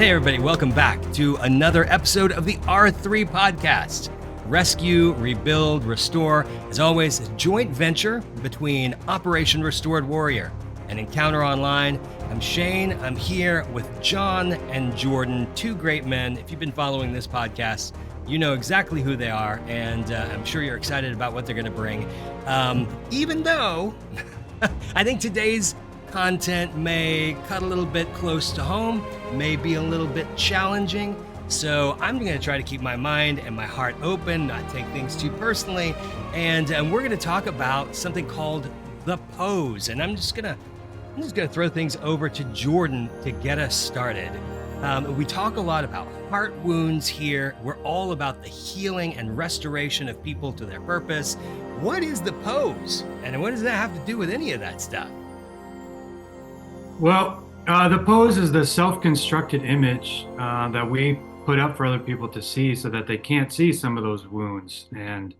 Hey, everybody, welcome back to another episode of the R3 podcast. Rescue, Rebuild, Restore. As always, a joint venture between Operation Restored Warrior and Encounter Online. I'm Shane. I'm here with John and Jordan, two great men. If you've been following this podcast, you know exactly who they are, and I'm sure you're excited about what they're going to bring. Even though I think today's content may cut a little bit close to home, may be a little bit challenging. So I'm going to try to keep my mind and my heart open, not take things too personally. And we're going to talk about something called the pose. And I'm just going to throw things over to Jordan to get us started. We talk a lot about heart wounds here. We're all about the healing and restoration of people to their purpose. What is the pose? And what does that have to do with any of that stuff? Well, the pose is the self-constructed image that we put up for other people to see so that they can't see some of those wounds and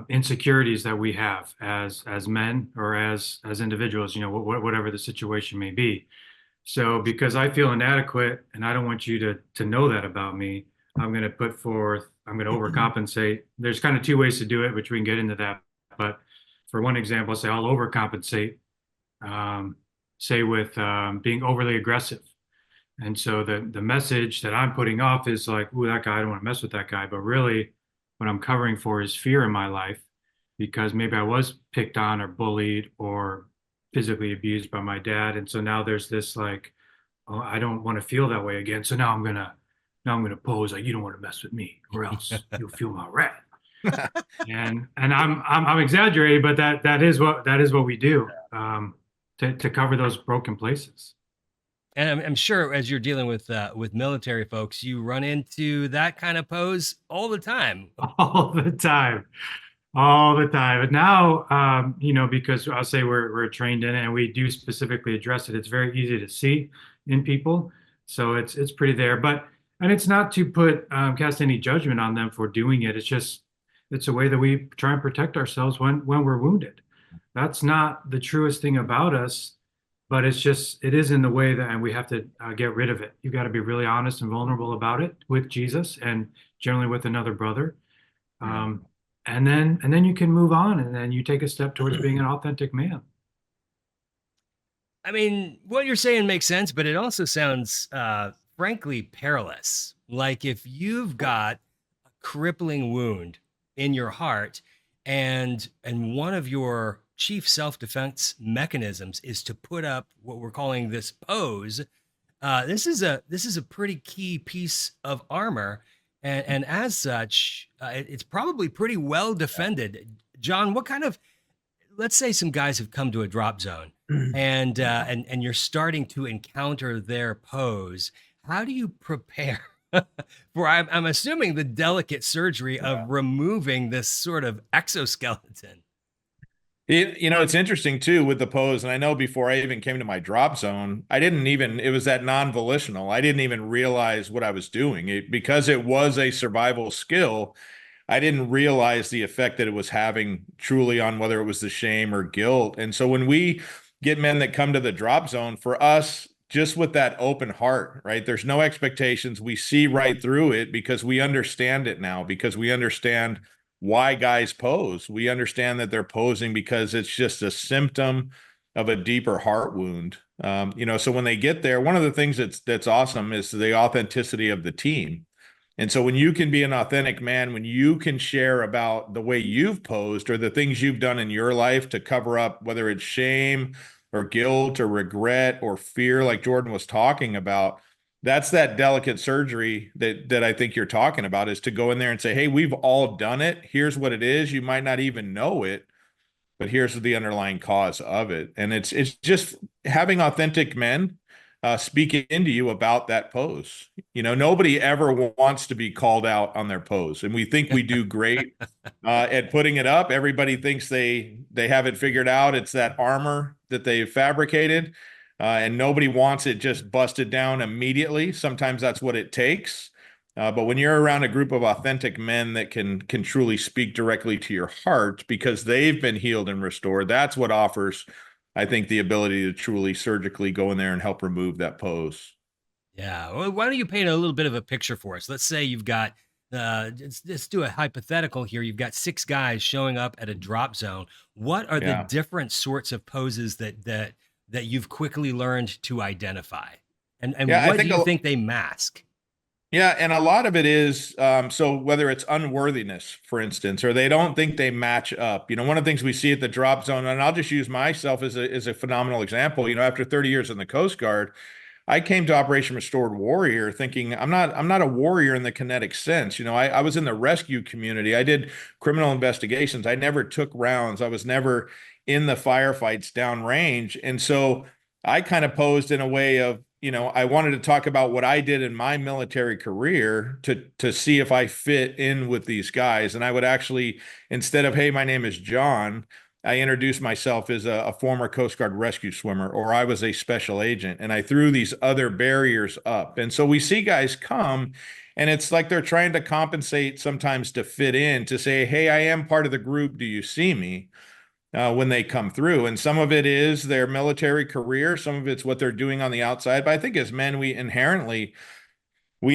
insecurities that we have as men or as individuals, whatever the situation may be. So because I feel inadequate and I don't want you to know that about me, I'm going to overcompensate. There's kind of two ways to do it, which we can get into that. But for one example, say I'll overcompensate. Say with being overly aggressive. And so the message that I'm putting off is like, ooh, that guy, I don't want to mess with that guy. But really what I'm covering for is fear in my life because maybe I was picked on or bullied or physically abused by my dad. And so now there's this like, oh, I don't want to feel that way again. So now I'm gonna pose like you don't want to mess with me or else you'll feel my wrath. and I'm exaggerating, but that is what we do. To cover those broken places. And I'm sure as you're dealing with military folks, you run into that kind of pose all the time. All the time. And now, because I'll say we're trained in it and we do specifically address it. It's very easy to see in people, so it's pretty there. And it's not to put cast any judgment on them for doing it. It's a way that we try and protect ourselves when we're wounded. That's not the truest thing about us, but it is in the way that, and we have to get rid of it. You've got to be really honest and vulnerable about it with Jesus and generally with another brother. And then you can move on and then you take a step towards being an authentic man. I mean, what you're saying makes sense, but it also sounds, frankly, perilous. Like if you've got a crippling wound in your heart and one of your chief self-defense mechanisms is to put up what we're calling this pose. This is a pretty key piece of armor, and as such, it's probably pretty well defended. John, what kind of, let's say some guys have come to a drop zone, and you're starting to encounter their pose. How do you prepare for? I'm assuming the delicate surgery of removing this sort of exoskeleton. It's interesting too with the pose. And I know before I even came to my drop zone, it was that non-volitional. I didn't even realize what I was doing because it was a survival skill. I didn't realize the effect that it was having truly on whether it was the shame or guilt. And so when we get men that come to the drop zone, for us, just with that open heart, right? There's no expectations. We see right through it because we understand it now, because we understand why guys pose. We understand that they're posing because it's just a symptom of a deeper heart wound. So when they get there, one of the things that's awesome is the authenticity of the team. And so when you can be an authentic man, when you can share about the way you've posed or the things you've done in your life to cover up, whether it's shame or guilt or regret or fear, like Jordan was talking about, that's that delicate surgery that I think you're talking about, is to go in there and say, hey, we've all done it. Here's what it is. You might not even know it, but here's the underlying cause of it. And it's just having authentic men speak into you about that pose. Nobody ever wants to be called out on their pose. And we think we do great at putting it up. Everybody thinks they have it figured out. It's that armor that they've fabricated. And nobody wants it just busted down immediately. Sometimes that's what it takes. But when you're around a group of authentic men that can truly speak directly to your heart because they've been healed and restored, that's what offers I think the ability to truly surgically go in there and help remove that pose. Yeah. Well, why don't you paint a little bit of a picture for us? Let's say you've got, let's do a hypothetical here. You've got six guys showing up at a drop zone. What are the Yeah. different sorts of poses that you've quickly learned to identify? And Yeah, I what do think you think they mask? yeah, and a lot of it is so whether it's unworthiness, for instance, or they don't think they match up. One of the things we see at the drop zone, and I'll just use myself as a phenomenal example. After 30 years in the Coast Guard, I came to Operation Restored Warrior thinking I'm not a warrior in the kinetic sense. I was in the rescue community. I did criminal investigations. I never took rounds. I was never in the firefights downrange. And so I kind of posed in a way of, I wanted to talk about what I did in my military career to see if I fit in with these guys. And I would actually, instead of, hey, my name is John, I introduced myself as a former Coast Guard rescue swimmer, or I was a special agent, and I threw these other barriers up. And so we see guys come, and it's like they're trying to compensate sometimes to fit in, to say, hey, I am part of the group. Do you see me? When they come through. And some of it is their military career, some of it's what they're doing on the outside. But I think as men, we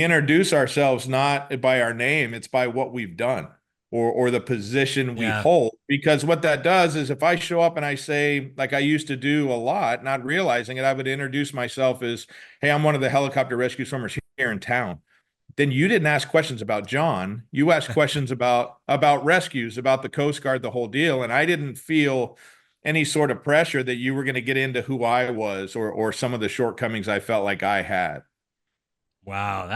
introduce ourselves not by our name, it's by what we've done or the position we Yeah. hold. Because what that does is if I show up and I say, like I used to do a lot, not realizing it, I would introduce myself as, hey, I'm one of the helicopter rescue swimmers here in town. Then you didn't ask questions about John. You asked questions about rescues, about the Coast Guard, the whole deal. And I didn't feel any sort of pressure that you were going to get into who I was or some of the shortcomings I felt like I had. Wow,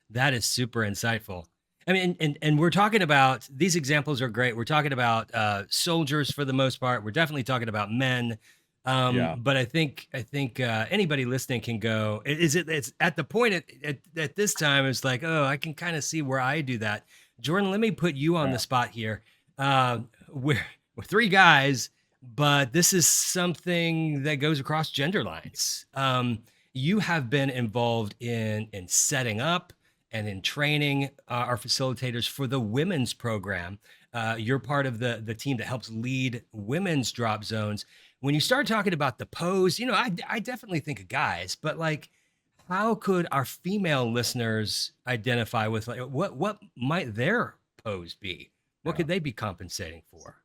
that is super insightful. I mean, and we're talking about these examples are great. We're talking about soldiers for the most part. We're definitely talking about men. Yeah. But I think anybody listening can go. It's at the point at this time. It's like, oh, I can kind of see where I do that. Jordan, let me put you on the Yeah. spot here. We're three guys, but this is something that goes across gender lines. You have been involved in setting up and in training our facilitators for the women's program. You're part of the team that helps lead women's drop zones. When you start talking about the pose, I definitely think of guys, but like, how could our female listeners identify with like what might their pose be? What Yeah. could they be compensating for?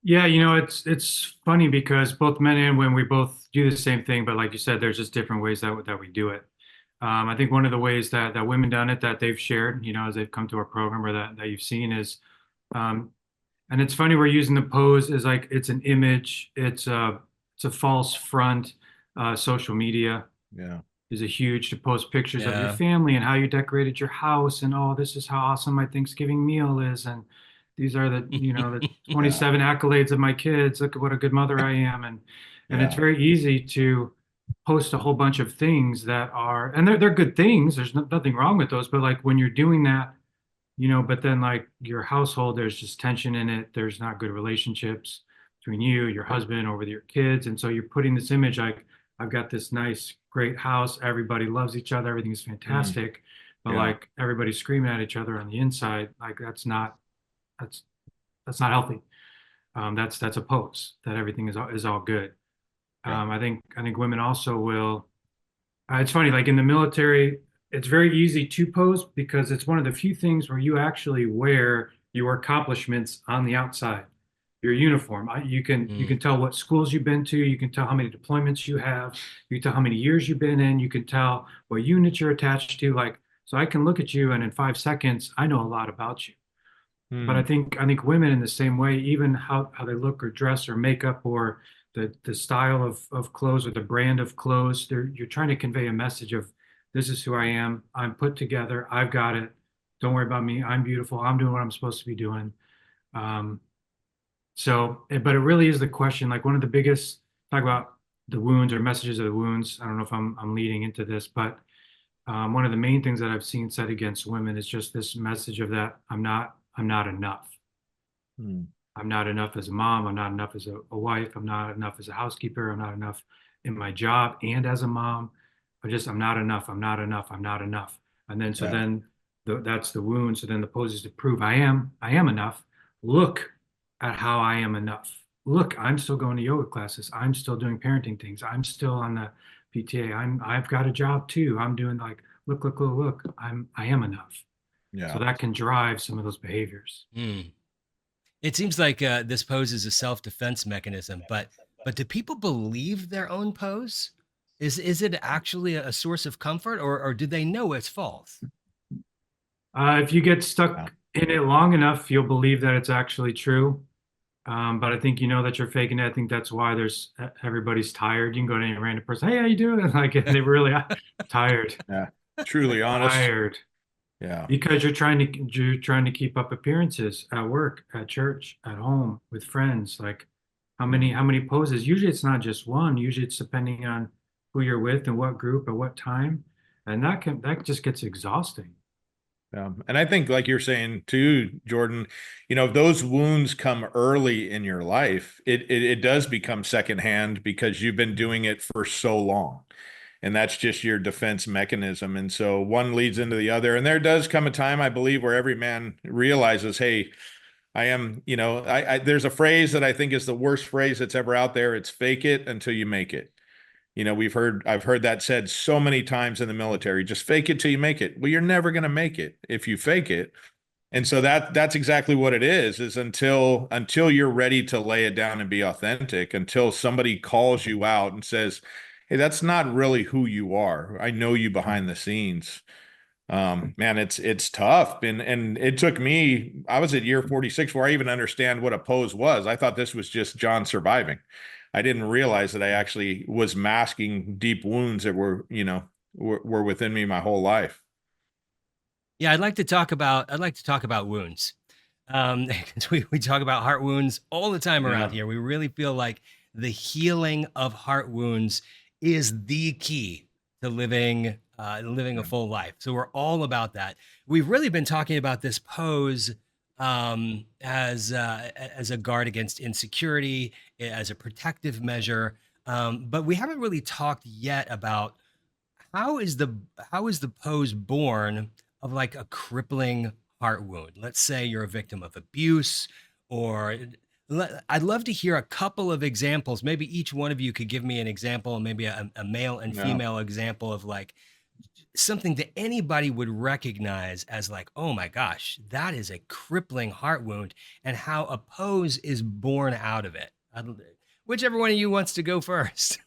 Yeah, it's funny because both men and women we both do the same thing, but like you said, there's just different ways that we do it. I think one of the ways that women done it that they've shared, as they've come to our program or that you've seen is, um, and it's funny we're using the pose as like it's an image, it's a false front. Social media Yeah. is a huge to post pictures of your Yeah. family and how you decorated your house and oh, this is how awesome my Thanksgiving meal is and these are the Yeah. 27 accolades of my kids. Look at what a good mother I am and it's Yeah. very easy to post a whole bunch of things that are and they're good things. There's nothing wrong with those, but like when you're doing that, but then like your household, there's just tension in it. There's not good relationships between you, your husband, or with your kids. And so you're putting this image like, I've got this nice, great house. Everybody loves each other. Everything's Mm. fantastic. But Yeah. like everybody's screaming at each other on the inside. Like that's that's not healthy. That's a pose that everything is all good. Yeah. I think women also will. It's funny, like in the military, it's very easy to pose because it's one of the few things where you actually wear your accomplishments on the outside, your uniform. You can Mm. tell what schools you've been to, you can tell how many deployments you have, you can tell how many years you've been in, you can tell what unit you're attached to. Like, so I can look at you and in 5 seconds, I know a lot about you. But I Mm. think I think women in the same way, even how they look or dress or makeup or the style of clothes or the brand of clothes, you're trying to convey a message of this is who I am. I'm put together. I've got it. Don't worry about me. I'm beautiful. I'm doing what I'm supposed to be doing. Um, but it really is the question. Like one of the biggest talk about the wounds or messages of the wounds. I don't know if I'm leading into this, but one of the main things that I've seen said against women is just this message of that I'm not enough. Mm. I'm not enough as a mom. I'm not enough as a wife. I'm not enough as a housekeeper. I'm not enough in my job and as a mom. I'm not enough. I'm not enough. I'm not enough. And then so Yeah. then that's the wound. So then the pose is to prove I am enough. Look at how I am enough. look, I'm still going to yoga classes. I'm still doing parenting things. I'm still on the PTA. I've got a job too. I'm doing like, look, I am enough. So Yeah. that can drive some of those behaviors. Hmm. It seems like this pose is a self-defense mechanism, but do people believe their own pose? Is it actually a source of comfort, or do they know it's false? If you get Yeah. stuck in it long enough, you'll believe that it's actually true. But I think you know that you're faking it. I think that's why there's everybody's tired. You can go to any random person, hey, how you doing? Like they really are tired, Yeah. Truly honest. tired, Yeah. because you're trying to keep up appearances at work, at church, at home, with friends. Like how many poses? Usually it's not just one. Usually it's depending on who you're with and what group at what time, and that just gets exhausting. And I think, like you're saying too, Jordan, if those wounds come early in your life, it does become secondhand because you've been doing it for so long. And that's just your defense mechanism. And so one leads into the other. And there does come a time, I believe, where every man realizes, hey, I am, there's a phrase that I think is the worst phrase that's ever out there. It's fake it until you make it. I've heard that said so many times in the military, just fake it till you make it. Well, you're never going to make it if you fake it. And so that's exactly what it is until you're ready to lay it down and be authentic, until somebody calls you out and says, hey, that's not really who you are. I know you behind the scenes. Man, it's tough. And it took me, I was at year 46 where I even understand what a pose was. I thought this was just John surviving. I didn't realize that I actually was masking deep wounds that were within me my whole life. Yeah, I'd like to talk about wounds. 'Cause we talk about heart wounds all the time around Yeah. here. We really feel like the healing of heart wounds is the key to living a Yeah. full life. So we're all about that. We've really been talking about this pose as a guard against insecurity, as a protective measure. But we haven't really talked yet about how is the how is the pose born of like a crippling heart wound? Let's say you're a victim of abuse, or I'd love to hear a couple of examples. Maybe each one of you could give me an example, maybe a male and Yeah. female example of like something that anybody would recognize as like, oh my gosh, that is a crippling heart wound, and how a pose is born out of it. Whichever one of you wants to go first.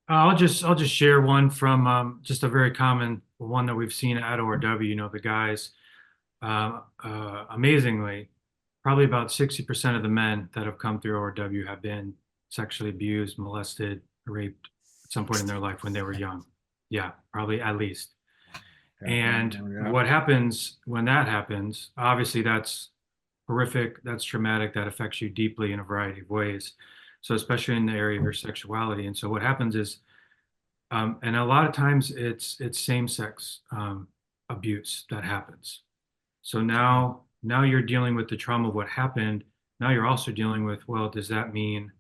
I'll just share one from just a very common one that we've seen at ORW. You know, the guys, amazingly, probably about 60% of the men that have come through ORW have been sexually abused, molested, raped at some point in their life when they were 60%. young. Yeah, probably at least. Yeah. And Yeah. what happens when that happens, obviously that's horrific, that's traumatic, that affects you deeply in a variety of ways. So especially in the area of your sexuality. And so what happens is and a lot of times it's same-sex abuse that happens. So now you're dealing with the trauma of what happened. Now you're also dealing with, well, does that mean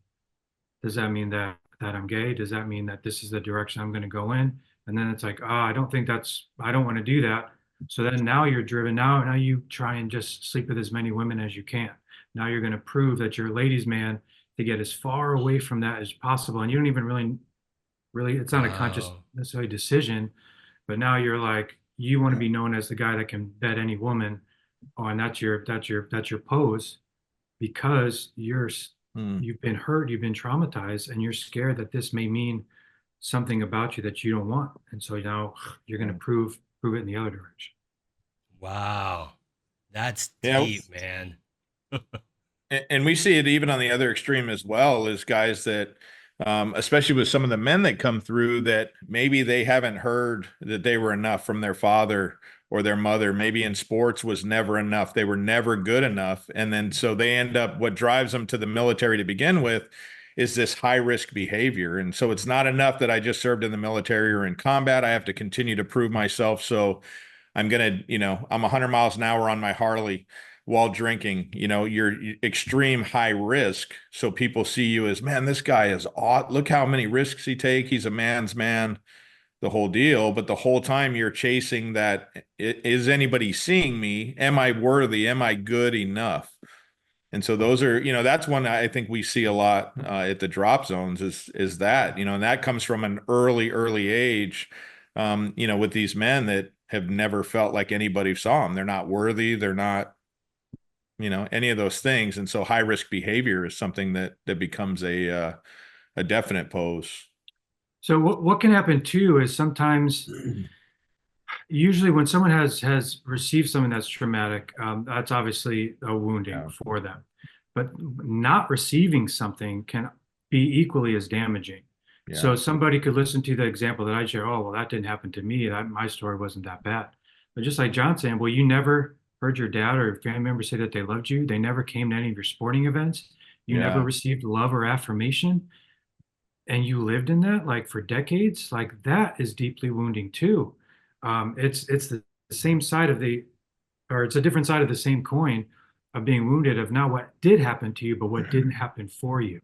that I'm gay? Does that mean that this is the direction I'm going to go in? And then it's like, I don't want to do that. So then now you're driven. Now you try and just sleep with as many women as you can. Now you're going to prove that you're a ladies' man to get as far away from that as possible. And you don't even really, it's not a conscious Oh, necessarily decision, but now you're like, you want to Yeah. be known as the guy that can bed any woman. Oh, and that's your pose because Hmm. you've been hurt, you've been traumatized, and you're scared that this may mean something about you that you don't want. And so now you're going to Yeah. prove it in the other direction. wow. That's Yeah. deep, man. And we see it even on the other extreme as well, is guys that, especially with some of the men that come through, that maybe they haven't heard that they were enough from their father or their mother. Maybe in sports was never enough. They were never good enough. And then so they end up, what drives them to the military to begin with is this high risk behavior. And so it's not enough that I just served in the military or in combat. I have to continue to prove myself. So I'm 100 miles an hour on my Harley while drinking. You're extreme high risk. So people see you as, man, this guy is odd. Look how many risks he take. He's a man's man, the whole deal. But the whole time you're chasing that, is anybody seeing me? Am I worthy? Am I good enough? And so those are, that's one I think we see a lot at the drop zones is that, and that comes from an early age, with these men that have never felt like anybody saw them. They're not worthy. They're not, any of those things. And so high risk behavior is something that becomes a definite pose. So what can happen too is sometimes, usually when someone has received something that's traumatic, that's obviously a wounding Yeah. for them. But not receiving something can be equally as damaging. So Yeah. somebody could listen to the example that I share. Oh, well, that didn't happen to me. That my story wasn't that bad. But just like John saying, well, you never heard your dad or family member say that they loved you. They never came to any of your sporting events. You never Yeah. received love or affirmation, and you lived in that like for decades. Like that is deeply wounding too. It's the same side of the, or it's a different side of the same coin of being wounded of not what did happen to you, but what didn't happen for you.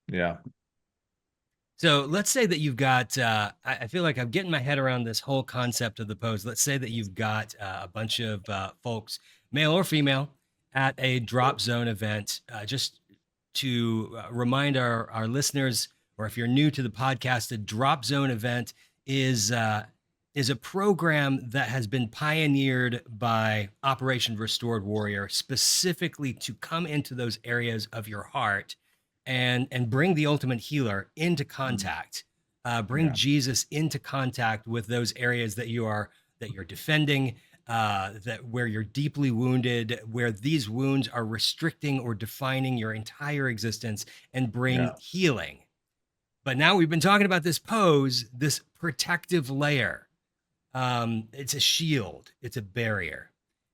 Yeah. So let's say that you've got, I feel like I'm getting my head around this whole concept of the pose. Let's say that you've got a bunch of folks, male or female, at a drop zone event. Just to remind our listeners, or if you're new to the podcast, a drop zone event is a program that has been pioneered by Operation Restored Warrior, specifically to come into those areas of your heart and bring the ultimate healer into contact, bring Yeah. Jesus into contact with those areas that you're defending, that where you're deeply wounded, where these wounds are restricting or defining your entire existence, and bring Yeah. healing. But now we've been talking about this pose, this protective layer. It's a shield, it's a barrier.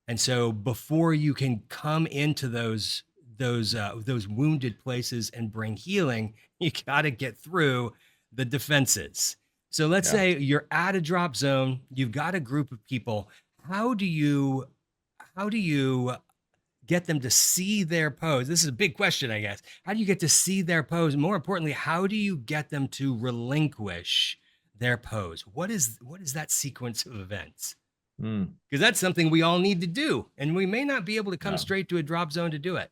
And so before you can come into those wounded places and bring healing, you got to get through the defenses. So let's Yeah. say you're at a drop zone, you've got a group of people. How do you get them to see their pose? This is a big question, I guess. How do you get to see their pose? More importantly, how do you get them to relinquish their pose? What is that sequence of events? Mm. Because that's something we all need to do, and we may not be able to come Yeah. straight to a drop zone to do it.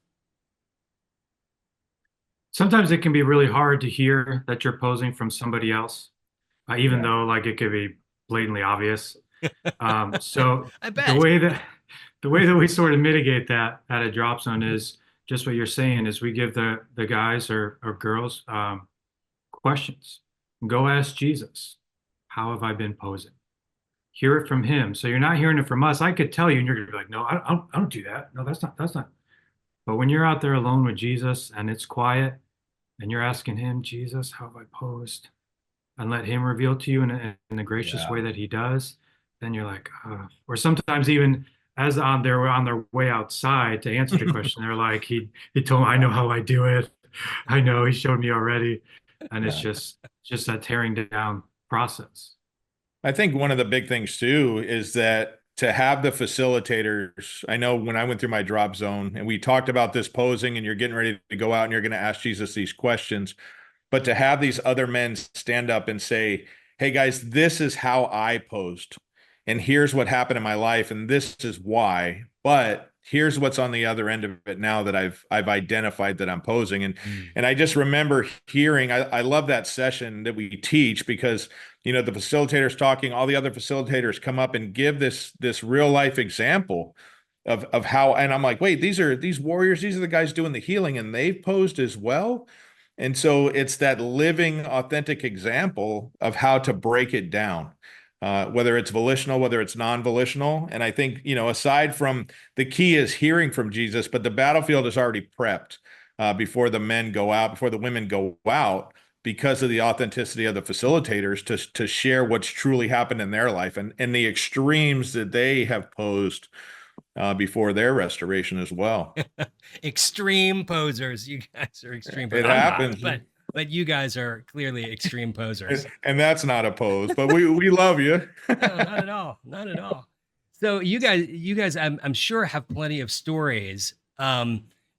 Sometimes it can be really hard to hear that you're posing from somebody else, even Yeah. though like it could be blatantly obvious. So I the bet. way that we sort of mitigate that at a drop zone is just what you're saying is we give the guys or girls questions. Go ask Jesus, how have I been posing? Hear it from him. So you're not hearing it from us. I could tell you, and you're gonna be like, no, I don't do that. No, that's not. But when you're out there alone with Jesus and it's quiet and you're asking him, Jesus, how have I posed? And let him reveal to you in the gracious Yeah. way that he does, then you're like, or sometimes even as on their way outside to answer the question, they're like, he told me, I know how I do it. I know he showed me already. And it's Yeah. just that tearing down process. I think one of the big things too is that to have the facilitators, I know when I went through my drop zone and we talked about this posing and you're getting ready to go out and you're going to ask Jesus these questions, but to have these other men stand up and say, hey guys, this is how I posed. And here's what happened in my life. And this is why. But here's what's on the other end of it now that I've identified that I'm posing. And I just remember hearing, I love that session that we teach because, the facilitators talking, all the other facilitators come up and give this real life example of how, and I'm like, wait, these warriors, these are the guys doing the healing and they've posed as well. And so it's that living, authentic example of how to break it down, whether it's volitional, whether it's non-volitional. And I think, aside from the key is hearing from Jesus, but the battlefield is already prepped before the men go out, before the women go out, because of the authenticity of the facilitators to share what's truly happened in their life and the extremes that they have posed before their restoration as well. Extreme posers. You guys are extreme posers. It happens. But you guys are clearly extreme posers. And that's not a pose, but we love you. No, not at all. Not at all. So you guys, I'm sure have plenty of stories,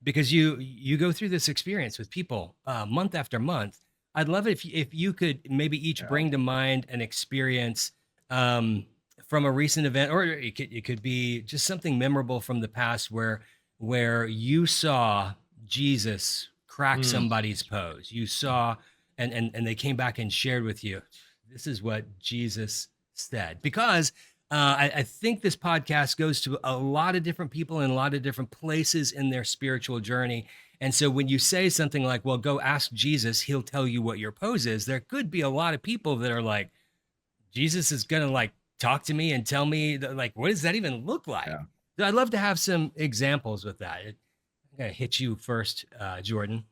because you go through this experience with people month after month. I'd love it if you could maybe each bring to mind an experience from a recent event, or it could be just something memorable from the past where where you saw Jesus crack Mm, somebody's pose. You saw, and they came back and shared with you, this is what Jesus said. Because I think this podcast goes to a lot of different people in a lot of different places in their spiritual journey. And so when you say something like, well, go ask Jesus, he'll tell you what your pose is, there could be a lot of people that are like, Jesus is going to like talk to me and tell me, like, what does that even look like? yeah. So I'd love to have some examples with that. I'm going to hit you first, Jordan.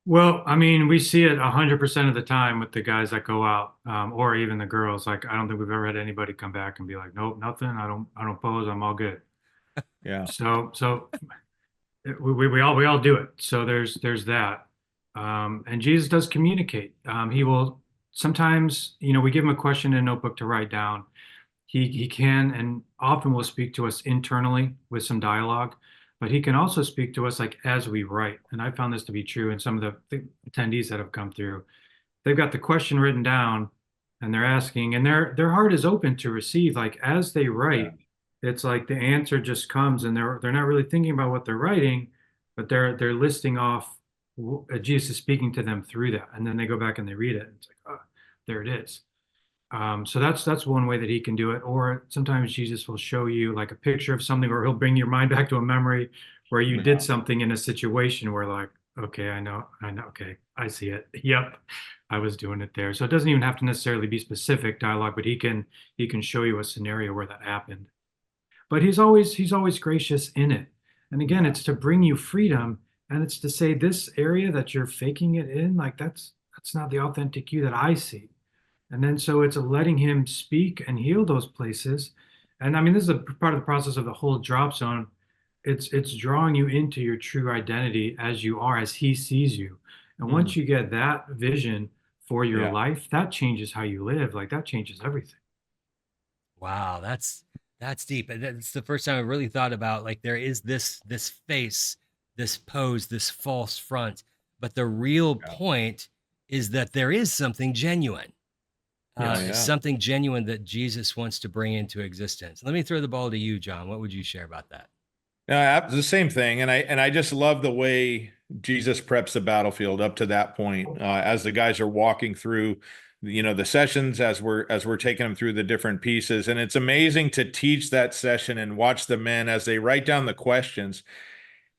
Well, I mean, we see it 100% of the time with the guys that go out, or even the girls. Like, I don't think we've ever had anybody come back and be like, "Nope, nothing. I don't pose. I'm all good." Yeah. So we all do it. So there's that. And Jesus does communicate. He will sometimes, we give him a question in a notebook to write down. He can and often will speak to us internally with some dialogue, but he can also speak to us like as we write. And I found this to be true in some of the attendees that have come through. They've got the question written down and they're asking, and their heart is open to receive. Like as they Yeah. write, it's like the answer just comes, and they're not really thinking about what they're writing, but they're listing off Jesus speaking to them through that, and then they go back and they read it. And it's like, oh, there it is. So that's one way that he can do it. Or sometimes Jesus will show you like a picture of something, or he'll bring your mind back to a memory where you did Yeah. something in a situation where like, okay, I know, okay, I see it. Yep, I was doing it there. So it doesn't even have to necessarily be specific dialogue, but he can show you a scenario where that happened. But he's always gracious in it. And again, Yeah. it's to bring you freedom, and it's to say this area that you're faking it in, like that's not the authentic you that I see. And then so it's letting him speak and heal those places. And I mean, this is a part of the process of the whole drop zone. It's drawing you into your true identity as you are, as he sees you. And once Mm, you get that vision for your yeah. life, that changes how you live. Like that changes everything. Wow, that's deep. And it's the first time I really thought about like there is this face, this pose, this false front, but the real Yeah. point is that there is something genuine. Yeah. Yeah. Something genuine that Jesus wants to bring into existence. Let me throw the ball to you, John. What would you share about that? The same thing, and I just love the way Jesus preps the battlefield up to that point. As the guys are walking through, the sessions, as we're taking them through the different pieces, and it's amazing to teach that session and watch the men as they write down the questions,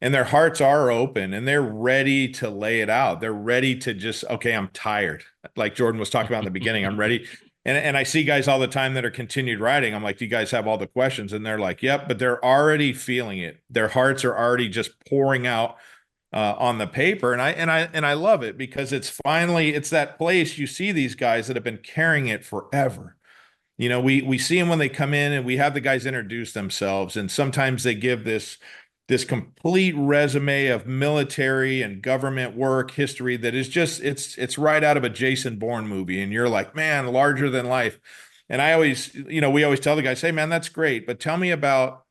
and their hearts are open and they're ready to lay it out. They're ready to just, okay, I'm tired. Like Jordan was talking about in the beginning, I'm ready. And I see guys all the time that are continued writing. I'm like, do you guys have all the questions? And they're like, yep, but they're already feeling it. Their hearts are already just pouring out on the paper. And I love it because it's that place you see these guys that have been carrying it forever. We see them when they come in and we have the guys introduce themselves, and sometimes they give this complete resume of military and government work history that is just it's right out of a Jason Bourne movie, and you're like, man, larger than life. And we always tell the guys, hey man, that's great, but tell me about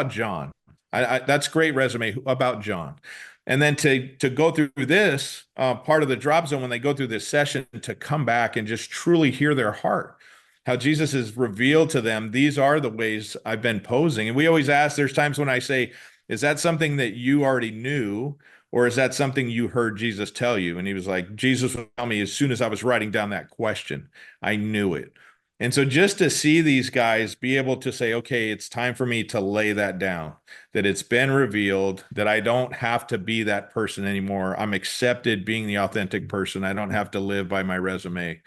John. That's great resume about John. And then to go through this part of the drop zone when they go through this session, to come back and just truly hear their heart, how Jesus has revealed to them, these are the ways I've been posing. And we always ask, there's times when I say, is that something that you already knew? Or is that something you heard Jesus tell you? And he was like, Jesus would tell me as soon as I was writing down that question, I knew it. And so just to see these guys be able to say, okay, it's time for me to lay that down, that it's been revealed, that I don't have to be that person anymore. I'm accepted being the authentic person. I don't have to live by my resume.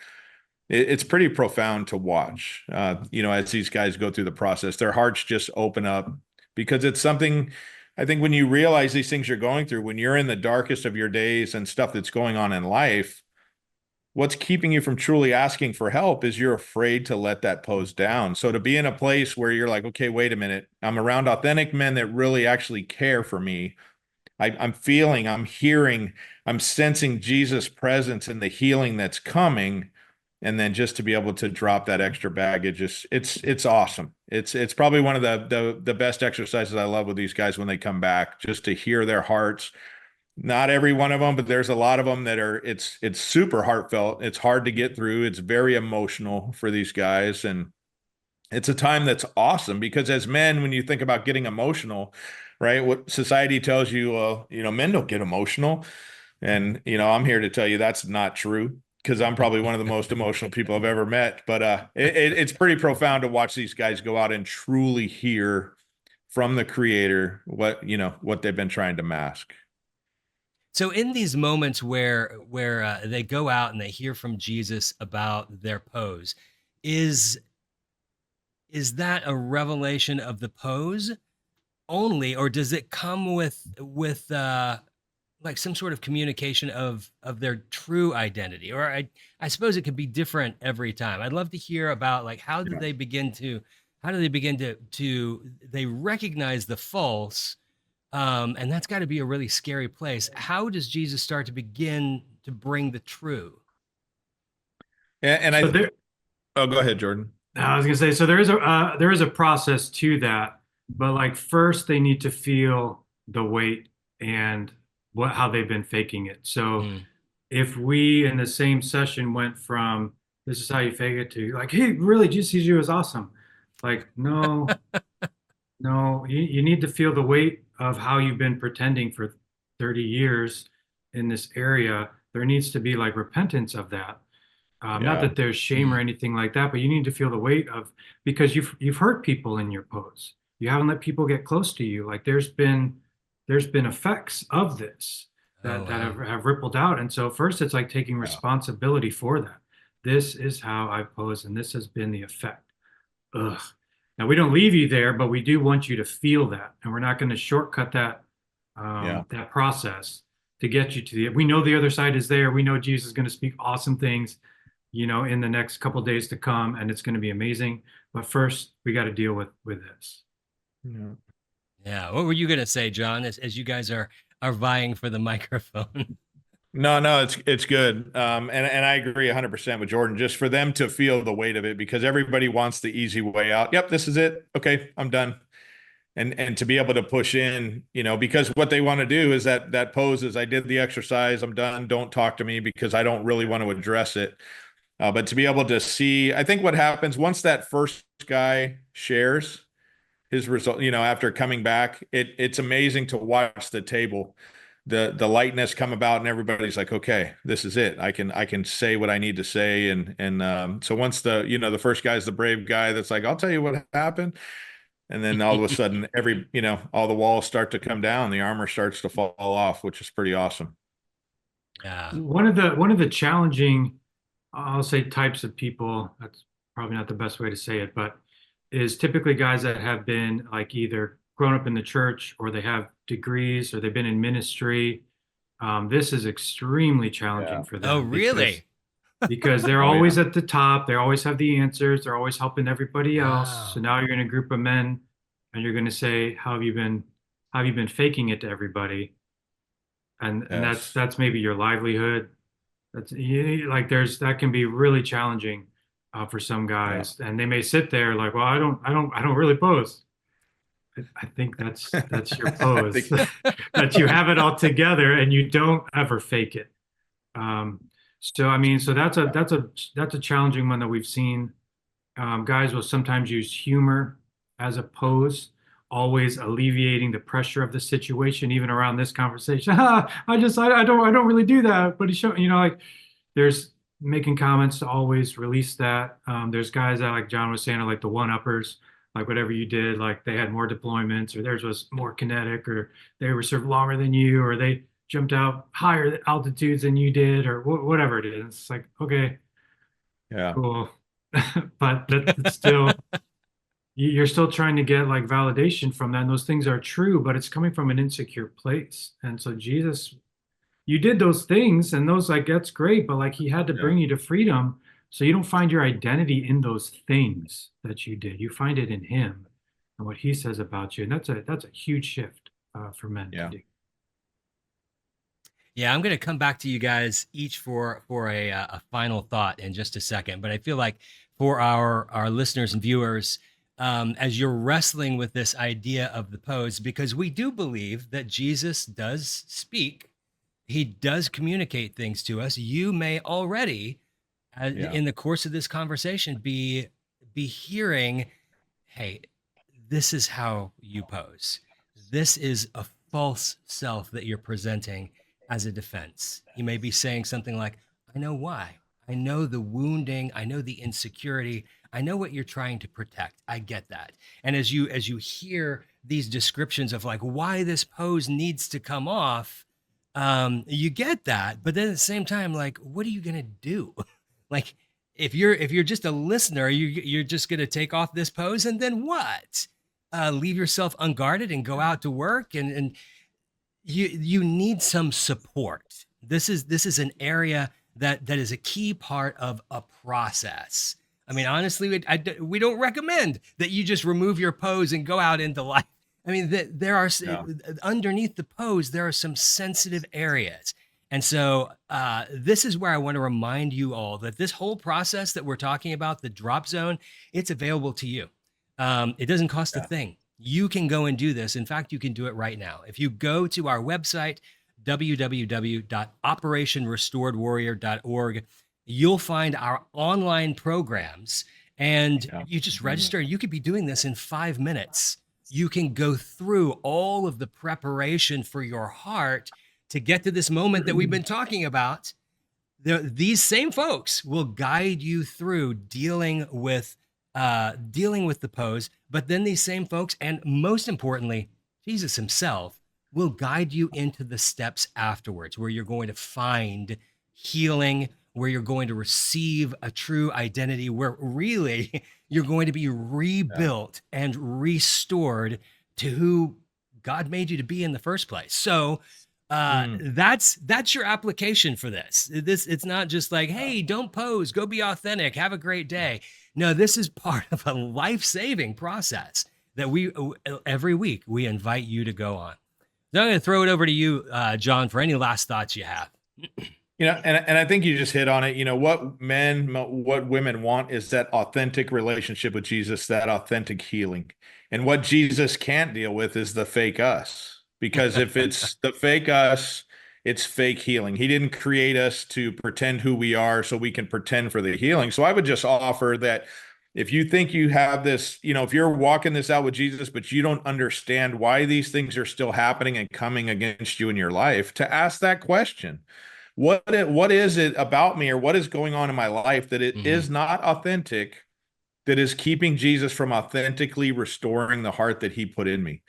It's pretty profound to watch, as these guys go through the process. Their hearts just open up because it's something. I think when you realize these things you're going through, when you're in the darkest of your days and stuff that's going on in life, what's keeping you from truly asking for help is you're afraid to let that pose down. So to be in a place where you're like, okay, wait a minute, I'm around authentic men that really actually care for me. I'm feeling, I'm hearing, I'm sensing Jesus' presence and the healing that's coming. And then just to be able to drop that extra baggage, it's awesome. It's probably one of the best exercises I love with these guys when they come back, just to hear their hearts. Not every one of them, but there's a lot of them that are it's super heartfelt. It's hard to get through. It's very emotional for these guys, it's a time that's awesome because as men, when you think about getting emotional, right, what society tells you, men don't get emotional. And, I'm here to tell you that's not true because I'm probably one of the most emotional people I've ever met. But it's pretty profound to watch these guys go out and truly hear from the creator what they've been trying to mask. So in these moments where they go out and they hear from Jesus about their pose, is is that a revelation of the pose only, or does it come with like some sort of communication of their true identity? Or I suppose it could be different every time. I'd love to hear about like how do they begin to they recognize the false, and that's got to be a really scary place. How does Jesus start to begin to bring the true? And So there, oh, go ahead, Jordan. I was gonna say, so there is a process to that, but like first they need to feel the weight and how they've been faking it. So Mm. if we in the same session went from this is how you fake it to like, hey, really, just sees you as awesome. Like, no, no, you need to feel the weight of how you've been pretending for 30 years in this area. There needs to be like repentance of that. Not Yeah. that there's shame or Mm. anything like that, but you need to feel the weight of because you've hurt people in your pose. You haven't let people get close to you. Like there's been effects of this Oh that wow. have rippled out. And so first it's like taking Yeah. responsibility for that. This is how I pose, and this has been the effect. Ugh. Now we don't leave you there, but we do want you to feel that, and we're not going to shortcut Yeah. that process to get you to the. We know the other side is there. We know Jesus is going to speak awesome things, in the next couple of days to come, and it's going to be amazing. But first, we got to deal with this. Yeah. Yeah. What were you gonna say, John? As you guys are vying for the microphone. No, no, it's good. And I agree 100% with Jordan, just for them to feel the weight of it because everybody wants the easy way out. Yep, this is it. Okay, I'm done. And to be able to push in, because what they want to do is that pose is I did the exercise, I'm done. Don't talk to me because I don't really want to address it. But to be able to see, I think what happens once that first guy shares his result, after coming back, it's amazing to watch the table, the lightness come about, and everybody's like, okay, this is it. I can say what I need to say, and so once the first guy's the brave guy that's like, I'll tell you what happened, and then all of a sudden, all the walls start to come down, the armor starts to fall off, which is pretty awesome. Yeah. One of the challenging, I'll say, types of people. That's probably not the best way to say it, but is typically guys that have been like either grown up in the church or they have degrees or they've been in ministry. This is extremely challenging Yeah. for Oh them really? because they're Oh always yeah. at the top. They always have the answers. They're always helping everybody else. So Wow. now you're in a group of men and you're going to say, how have you been faking it to everybody? And that's Yes. that's maybe your livelihood. Like that can be really challenging for some Yeah. guys, and they may sit there like, well, I don't really pose. I think that's your I pose, think, that you have it all together and you don't ever fake it. Um, so I mean, so that's a challenging one that we've seen. Guys will sometimes use humor as a pose, always alleviating the pressure of the situation, even around this conversation. I don't really do that, but he showed, like there's making comments to always release that. There's guys that, like John was saying, are like the one-uppers, like whatever you did, like they had more deployments, or theirs was more kinetic, or they were served longer than you, or they jumped out higher altitudes than you did, or whatever it is. It's like, okay, yeah. cool. But that's still, you're still trying to get like validation from that. And those things are true, but it's coming from an insecure place. And so Jesus, you did those things and those, like, that's great, but like he had to Yeah. bring you to freedom. So you don't find your identity in those things that you did. You find it in him and what he says about you. And that's a huge shift for men to Yeah. do. Yeah, I'm going to come back to you guys each for a final thought in just a second. But I feel like for our listeners and viewers, as you're wrestling with this idea of the pose, because we do believe that Jesus does speak, he does communicate things to us. You may already, Yeah. in the course of this conversation, be hearing hey, this is how you pose. This is a false self that you're presenting as a defense. You may be saying something like, I know why. I know the wounding. I know the insecurity. I know what you're trying to protect. I get that. And as you hear these descriptions of like why this pose needs to come off, you get that. But then at the same time, like, what are you gonna do? Like, if you're just a listener, you're just gonna take off this pose, and then what? Leave yourself unguarded and go out to work, and you need some support. This is an area that is a key part of a process. I mean, honestly, we don't recommend that you just remove your pose and go out into life. I mean, there are underneath the pose, there are some sensitive areas. And so this is where I want to remind you all that this whole process that we're talking about, the drop zone, it's available to you. It doesn't cost a thing. You can go and do this. In fact, you can do it right now. If you go to our website, www.operationrestoredwarrior.org, you'll find our online programs, and you just register. You could be doing this in 5 minutes. You can go through all of the preparation for your heart to get to this moment that we've been talking about. These same folks will guide you through dealing with the pose, but then these same folks, and most importantly, Jesus himself, will guide you into the steps afterwards, where you're going to find healing, where you're going to receive a true identity, where really you're going to be rebuilt and restored to who God made you to be in the first place. So that's your application for this. It's not just like, hey, don't pose, go be authentic, have a great day. No, this is part of a life-saving process that every week we invite you to go on. So I'm going to throw it over to you, John, for any last thoughts you have. And I think you just hit on it. What women want is that authentic relationship with Jesus, that authentic healing. And what Jesus can't deal with is the fake us. Because if it's the fake us, it's fake healing. He didn't create us to pretend who we are so we can pretend for the healing. So I would just offer that if you think you have this, if you're walking this out with Jesus, but you don't understand why these things are still happening and coming against you in your life, to ask that question. What is it about me, or what is going on in my life that it is not authentic, that is keeping Jesus from authentically restoring the heart that he put in me?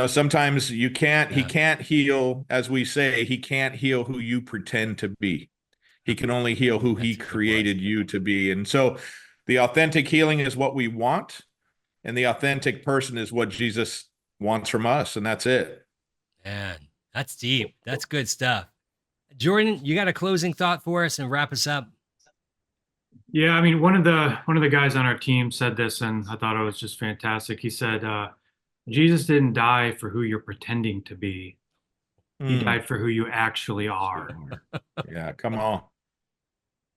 Sometimes he can't heal, as we say, he can't heal who you pretend to be. He can only heal who he created you to be. And so the authentic healing is what we want, and the authentic person is what Jesus wants from us, and that's it. Man, that's deep. That's good stuff. Jordan, you got a closing thought for us and wrap us up? Yeah, I mean, one of the guys on our team said this, and I thought it was just fantastic. He said, Jesus didn't die for who you're pretending to be. He died for who you actually are. Yeah, come on.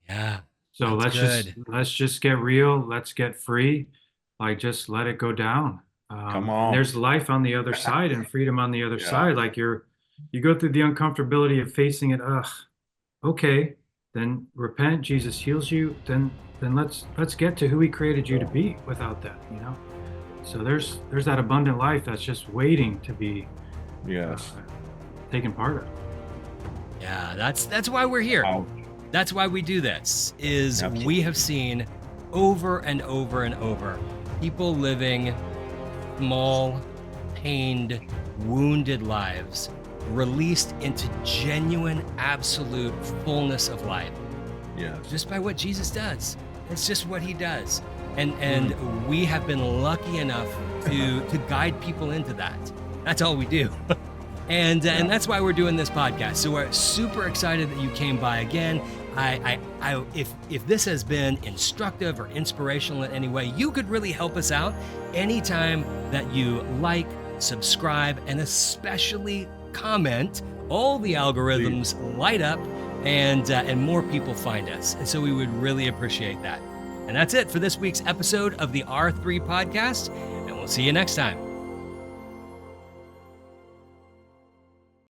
Yeah. So let's just get real. Let's get free. Like, just let it go down. Come on. There's life on the other side and freedom on the other side. Like, you go through the uncomfortability of facing it. Okay, then repent. Jesus heals you. Then let's get to who he created you to be without that, So there's that abundant life that's just waiting to be taken part of. Yeah, that's why we're here. Wow. That's why we do this, is we have seen over and over and over people living small, pained, wounded lives released into genuine, absolute fullness of life. Yes. Just by what Jesus does. It's just what he does. And we have been lucky enough to guide people into that. That's all we do. And that's why we're doing this podcast. So we're super excited that you came by again. If this has been instructive or inspirational in any way, you could really help us out anytime that you like, subscribe, and especially comment. All the algorithms light up, and more people find us. And so we would really appreciate that. And that's it for this week's episode of the R3 podcast, and we'll see you next time.